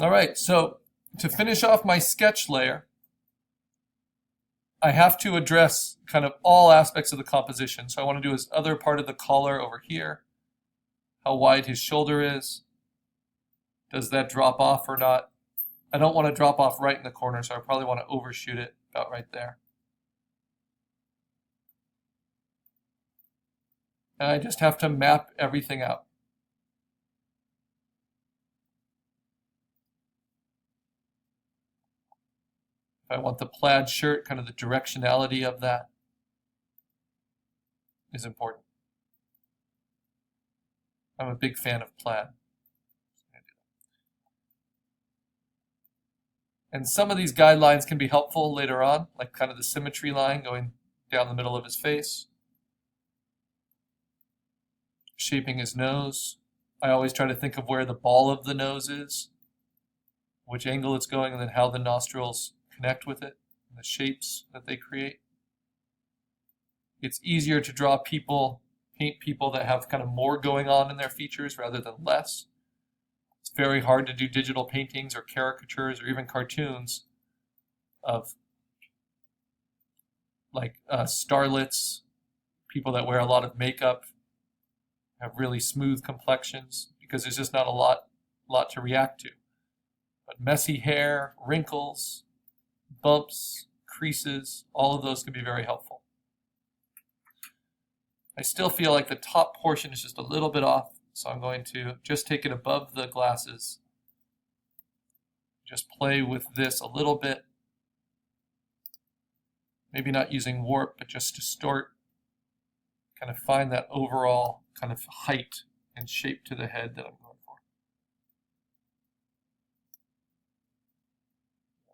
All right, so to finish off my sketch layer, I have to address kind of all aspects of the composition. So I want to do his other part of the collar over here, how wide his shoulder is. Does that drop off or not? I don't want to drop off right in the corner, so I probably want to overshoot it about right there. And I just have to map everything out. If I want the plaid shirt, kind of the directionality of that is important. I'm a big fan of plaid. And some of these guidelines can be helpful later on, like kind of the symmetry line going down the middle of his face. Shaping his nose. I always try to think of where the ball of the nose is, which angle it's going, and then how the nostrils connect with it, and the shapes that they create. It's easier to draw people, paint people that have kind of more going on in their features rather than less. It's very hard to do digital paintings or caricatures or even cartoons of like starlets, people that wear a lot of makeup, have really smooth complexions, because there's just not a lot to react to. But messy hair, wrinkles, bumps, creases, all of those can be very helpful. I still feel like the top portion is just a little bit off, so I'm going to just take it above the glasses. Just play with this a little bit. Maybe not using warp, but just distort. Kind of find that overall kind of height and shape to the head that I'm going for.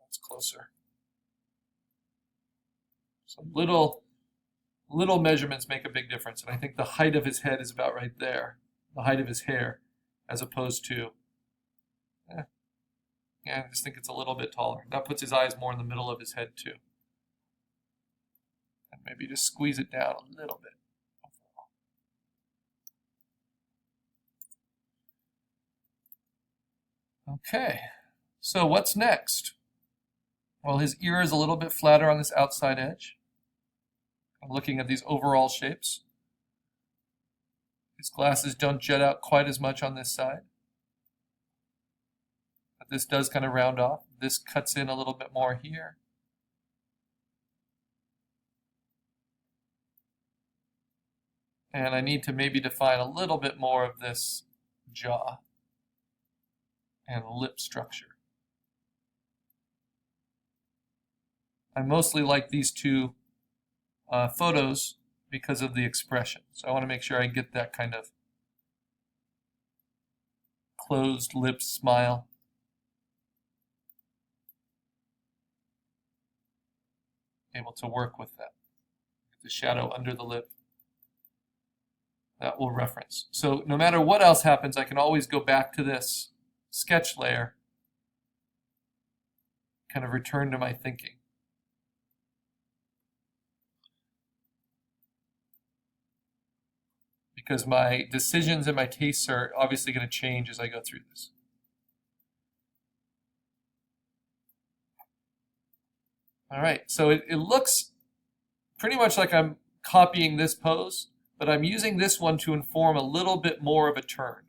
That's closer. So little measurements make a big difference, and I think the height of his head is about right there, the height of his hair, as opposed to, I just think it's a little bit taller. That puts his eyes more in the middle of his head too. And maybe just squeeze it down a little bit. Okay, so what's next? Well, his ear is a little bit flatter on this outside edge. I'm looking at these overall shapes. His glasses don't jet out quite as much on this side. But this does kind of round off. This cuts in a little bit more here. And I need to maybe define a little bit more of this jaw and lip structure. I mostly like these two photos because of the expression. So I want to make sure I get that kind of closed lips smile. Able to work with that. The shadow under the lip. That will reference. So no matter what else happens, I can always go back to this sketch layer, kind of return to my thinking. Because my decisions and my tastes are obviously going to change as I go through this. All right, so it looks pretty much like I'm copying this pose, but I'm using this one to inform a little bit more of a turn.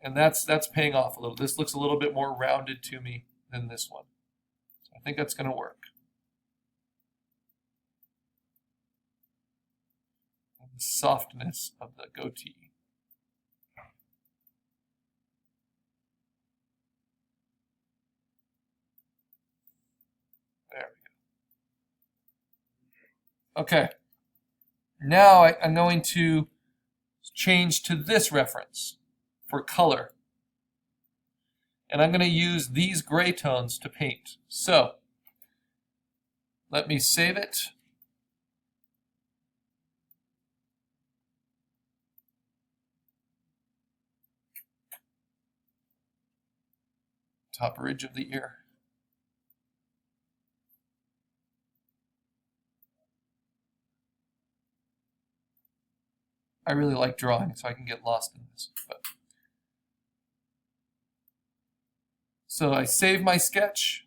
And that's paying off a little. This looks a little bit more rounded to me than this one. So I think that's going to work. And the softness of the goatee. There we go. Okay. Now I'm going to change to this reference for color. And I'm going to use these gray tones to paint. So let me save it. Top ridge of the ear. I really like drawing, so I can get lost in this. But So I save my sketch,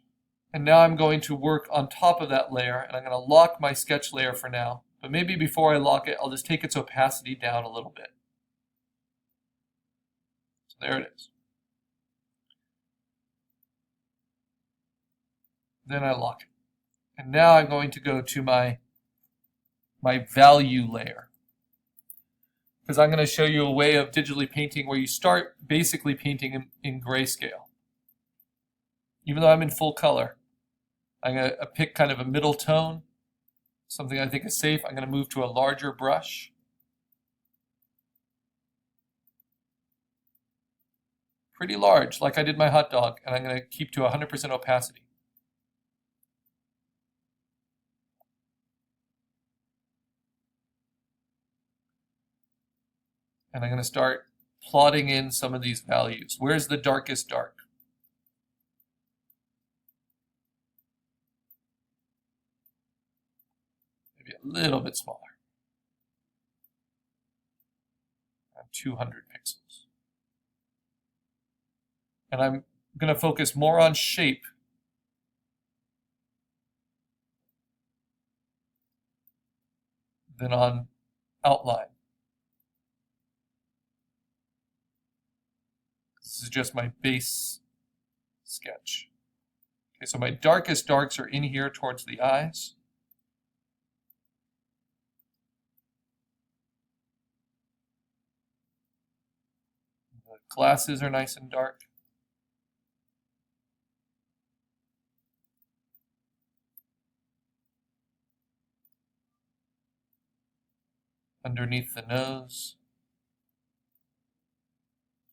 and now I'm going to work on top of that layer, and I'm going to lock my sketch layer for now. But maybe before I lock it, I'll just take its opacity down a little bit. So there it is. Then I lock it. And now I'm going to go to my value layer, because I'm going to show you a way of digitally painting where you start basically painting in grayscale. Even though I'm in full color, I'm going to pick kind of a middle tone, something I think is safe. I'm going to move to a larger brush. Pretty large, like I did my hot dog, and I'm going to keep to 100% opacity. And I'm going to start plotting in some of these values. Where's the darkest dark? Maybe a little bit smaller. 200 pixels. And I'm going to focus more on shape than on outline. This is just my base sketch. Okay, so my darkest darks are in here towards the eyes. The glasses are nice and dark. Underneath the nose,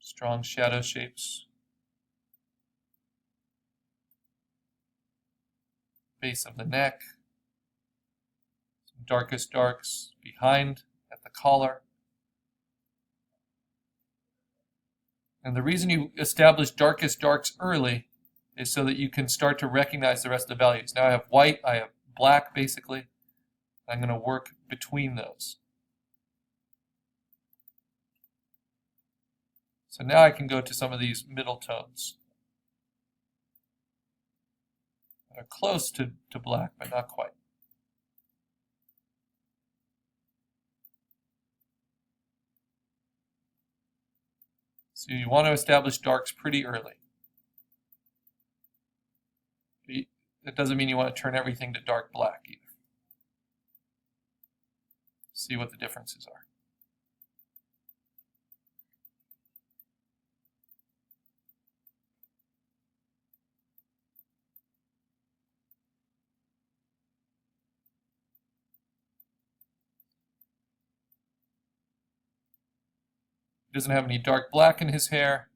strong shadow shapes. Base of the neck, some darkest darks behind at the collar. And the reason you establish darkest darks early is so that you can start to recognize the rest of the values. Now I have white, I have black basically. I'm going to work between those. So now I can go to some of these middle tones. They're close to black, but not quite. So you want to establish darks pretty early. That doesn't mean you want to turn everything to dark black either. See what the differences are. He doesn't have any dark black in his hair.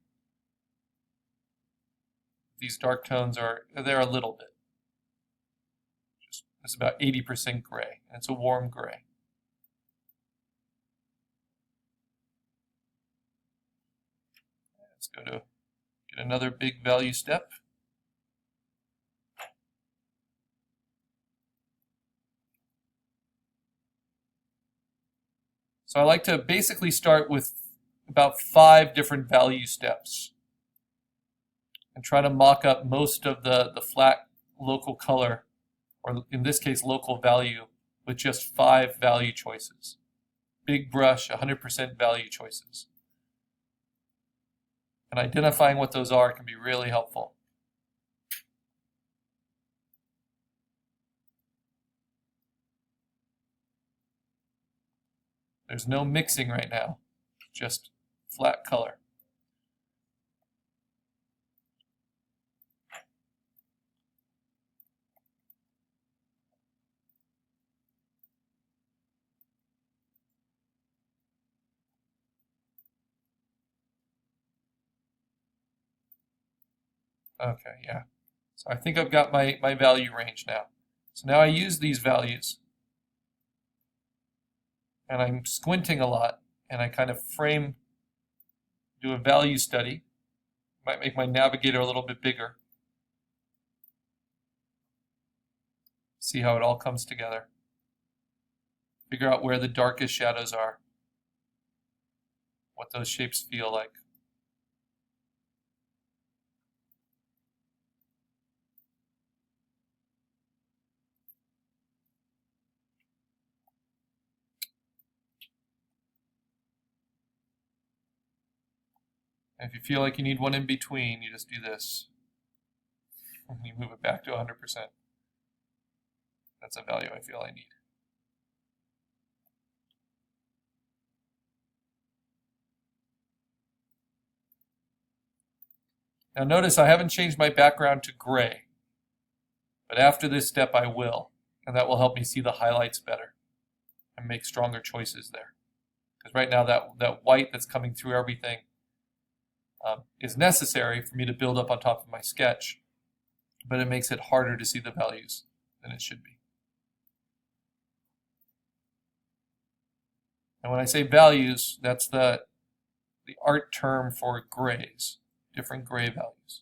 These dark tones are there a little bit. It's about 80% gray, and it's a warm gray. Let's go to get another big value step. So I like to basically start with about 5 different value steps and try to mock up most of the flat local color, or in this case local value, with just 5 value choices. Big brush, 100% value choices. And identifying what those are can be really helpful. There's no mixing right now, just flat color. Okay, yeah. So I think I've got my value range now. So now I use these values, and I'm squinting a lot, and I kind of frame, do a value study. Might make my navigator a little bit bigger. See how it all comes together. Figure out where the darkest shadows are, what those shapes feel like. And if you feel like you need one in between, you just do this. And you move it back to 100%. That's a value I feel I need. Now notice I haven't changed my background to gray, but after this step I will, and that will help me see the highlights better and make stronger choices there. Because right now that white that's coming through everything is necessary for me to build up on top of my sketch, but it makes it harder to see the values than it should be. And when I say values, that's the art term for grays, different gray values.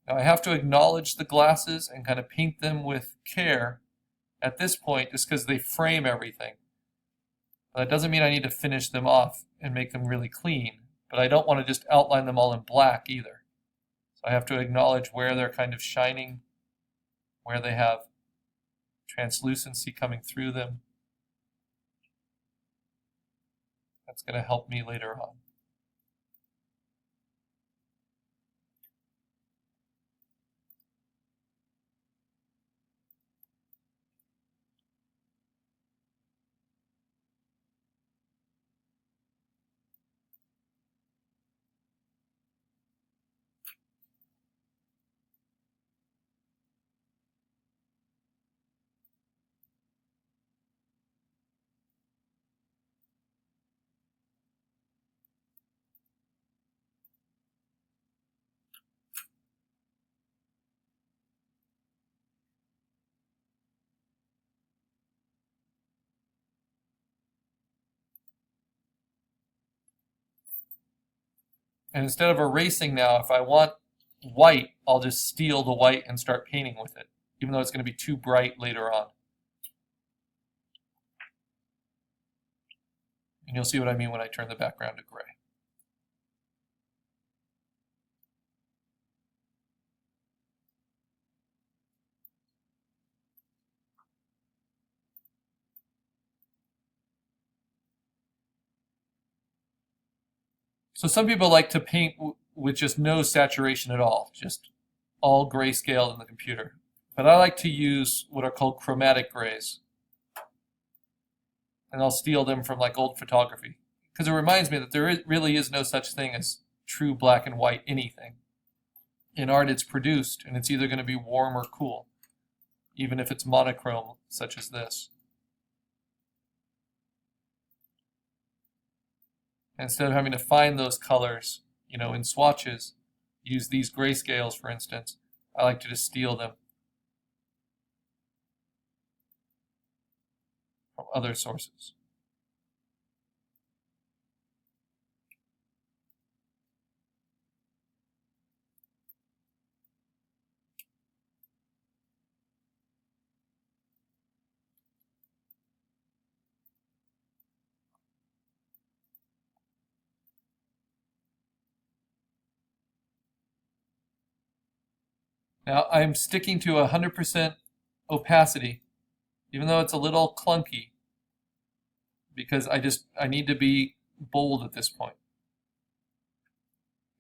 Now I have to acknowledge the glasses and kind of paint them with care at this point just because they frame everything. But that doesn't mean I need to finish them off and make them really clean, but I don't want to just outline them all in black either. So I have to acknowledge where they're kind of shining, where they have translucency coming through them. That's going to help me later on. And instead of erasing now, if I want white, I'll just steal the white and start painting with it, even though it's going to be too bright later on. And you'll see what I mean when I turn the background to gray. So some people like to paint with just no saturation at all, just all grayscale in the computer. But I like to use what are called chromatic grays. And I'll steal them from like old photography. Because it reminds me that there really is no such thing as true black and white anything. In art it's produced, and it's either going to be warm or cool, even if it's monochrome such as this. Instead of having to find those colors, in swatches, use these grayscales, for instance, I like to just steal them from other sources. Now I'm sticking to 100% opacity, even though it's a little clunky, because I need to be bold at this point.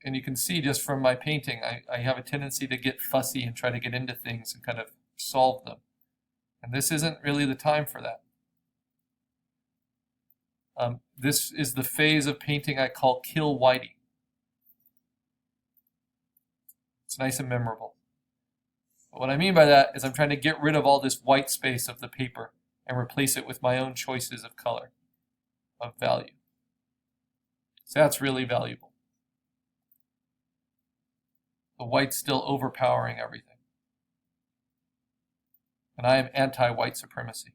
And you can see just from my painting, I have a tendency to get fussy and try to get into things and kind of solve them. And this isn't really the time for that. This is the phase of painting I call kill whitey. It's nice and memorable. But what I mean by that is I'm trying to get rid of all this white space of the paper and replace it with my own choices of color, of value. So that's really valuable. The white's still overpowering everything. And I am anti-white supremacy.